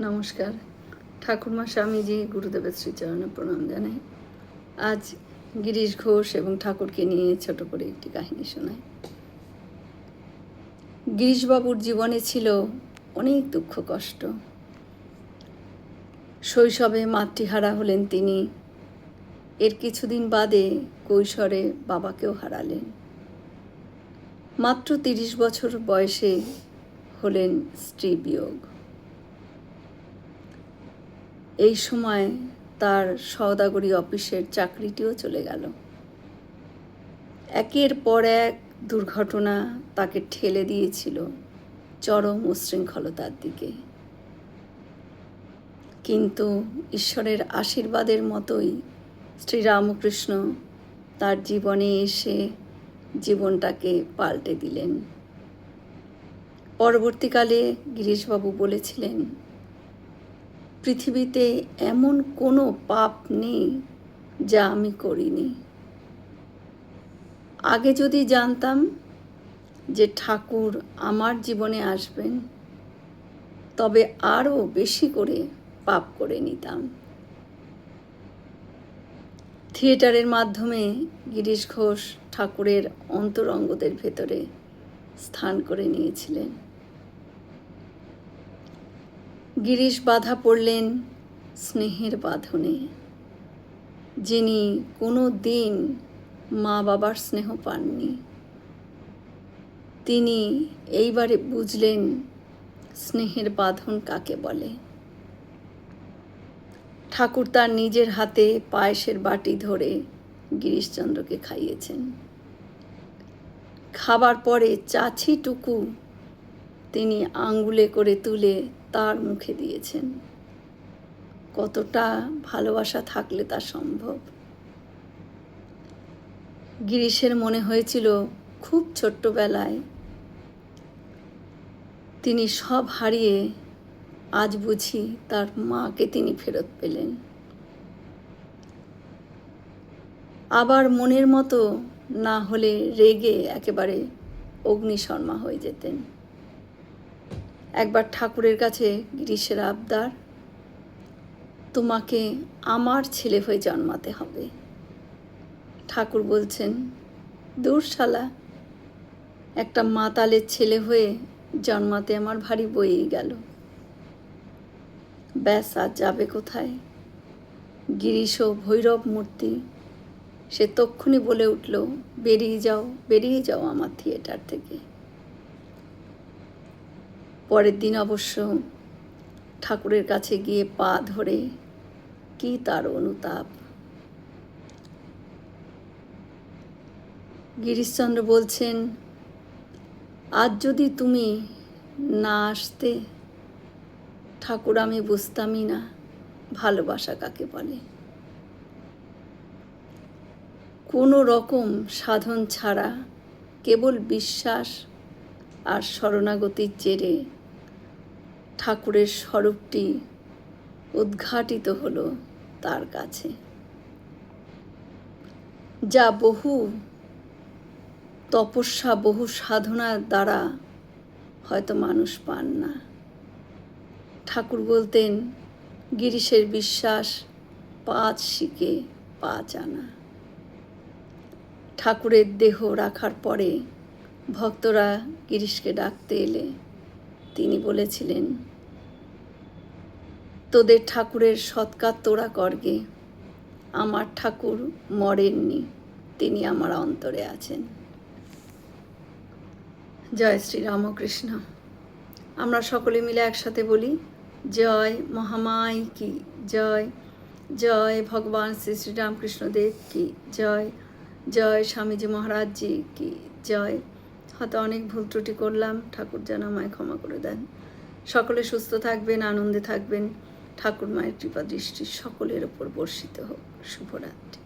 নমস্কার। ঠাকুরমা স্বামীজি গুরুদেবের শ্রীচরণে প্রণাম জানাই। আজ গিরিশ ঘোষ এবং ঠাকুরকে নিয়ে ছোট করে একটি কাহিনী শোনাই। গিরিশবাবুর জীবনে ছিল অনেক দুঃখ কষ্ট। শৈশবে মাতৃহারা হলেন তিনি। এর কিছুদিন বাদে কৈশোরে বাবাকেও হারালেন। মাত্র 30 বছর বয়সে হলেন স্ত্রী বিয়োগ। এই সময় তার সওদাগরি অফিসের চাকরিটিও চলে গেল। একের পর এক দুর্ঘটনা তাকে ঠেলে দিয়েছিল চরম উচ্ছৃঙ্খলতার দিকে। কিন্তু ঈশ্বরের আশীর্বাদের মতোই শ্রীরামকৃষ্ণ তার জীবনে এসে জীবনটাকে পাল্টে দিলেন। পরবর্তীকালে গিরিশবাবু বলেছিলেন, পৃথিবীতে এমন কোনো পাপ নেই যা আমি করিনি। আগে যদি জানতাম যে ঠাকুর আমার জীবনে আসবেন, তবে আরও বেশি করে পাপ করে নিতাম। থিয়েটারের মাধ্যমে গিরিশ ঘোষ ঠাকুরের অন্তরঙ্গদের ভেতরে স্থান করে নিয়েছিলেন। গিরিশ বাধা পড়লেন স্নেহের বাঁধনে, যিনি কোনো দিন মা বাবার স্নেহ পাননি। তিনি এইবারে বুঝলেন স্নেহের বাঁধন কাকে বলে। ঠাকুর তার নিজের হাতে পায়েসের বাটি ধরে গিরিশচন্দ্রকে খাইয়েছেন। খাবার পরে চাছিটুকু তিনি আঙ্গুলে করে তুলে তার মুখে দিয়েছেন। কতটা ভালোবাসা থাকলে তা সম্ভব। গিরিশের মনে হয়েছিল খুব ছোট্টবেলায় তিনি সব হারিয়ে আজ বুঝি তার মাকে তিনি ফেরত পেলেন। আবার মনের মতো না হলে রেগে একেবারে অগ্নিশর্মা হয়ে যেতেন। একবার ঠাকুরের কাছে গিরিশের আবদার, তোমাকে আমার ছেলে হয়ে জন্মাতে হবে। ঠাকুর বলছেন, দূর শালা, একটা মাতালের ছেলে হয়ে জন্মাতে আমার ভারী বয়েই গেল। ব্যাস, আর যাবে কোথায়? গিরিশ ভৈরব মূর্তি, সে তক্ষুনি বলে উঠল, বেরিয়ে যাও আমার থিয়েটার থেকে। পরের দিন অবশ্য ঠাকুরের কাছে গিয়ে পা ধরে কি তার অনুতাপ। গিরিশচন্দ্র বলছেন, আজ যদি তুমি না আসতে ঠাকুর, আমি বুঝতামই না ভালোবাসা কাকে বলে। কোনো রকম সাধন ছাড়া কেবল বিশ্বাস আর শরণাগতির জেরে ঠাকুরের স্বরূপটি উদ্ঘাটিত হলো তার কাছে, যা বহু তপস্যা, বহু সাধনার দ্বারা হয়তো মানুষ পান না। ঠাকুর বলতেন, গিরিশের বিশ্বাস 5 শিকে 5 আনা। ঠাকুরের দেহ রাখার পরে ভক্তরা গিরিশকে ডাকতে এলে তিনি বলেছিলেন, তোদের ঠাকুরের সৎকার তোরা করগে, আমার ঠাকুর মরেননি, তিনি আমার অন্তরে আছেন। জয় শ্রী রামকৃষ্ণ। আমরা সকলে মিলে একসাথে বলি, জয় মহামাই কি জয়, জয় ভগবান শ্রী শ্রী রামকৃষ্ণ দেব কি জয়, জয় স্বামীজি মহারাজজি কি জয়। হয়তো অনেক ভুল ত্রুটি করলাম, ঠাকুর যেন আমায় ক্ষমা করে দেন। সকলে সুস্থ থাকবেন, আনন্দে থাকবেন। ঠাকুর মায়ের কৃপা দৃষ্টি সকলের ওপর বর্ষিত হোক। শুভরাত্রি।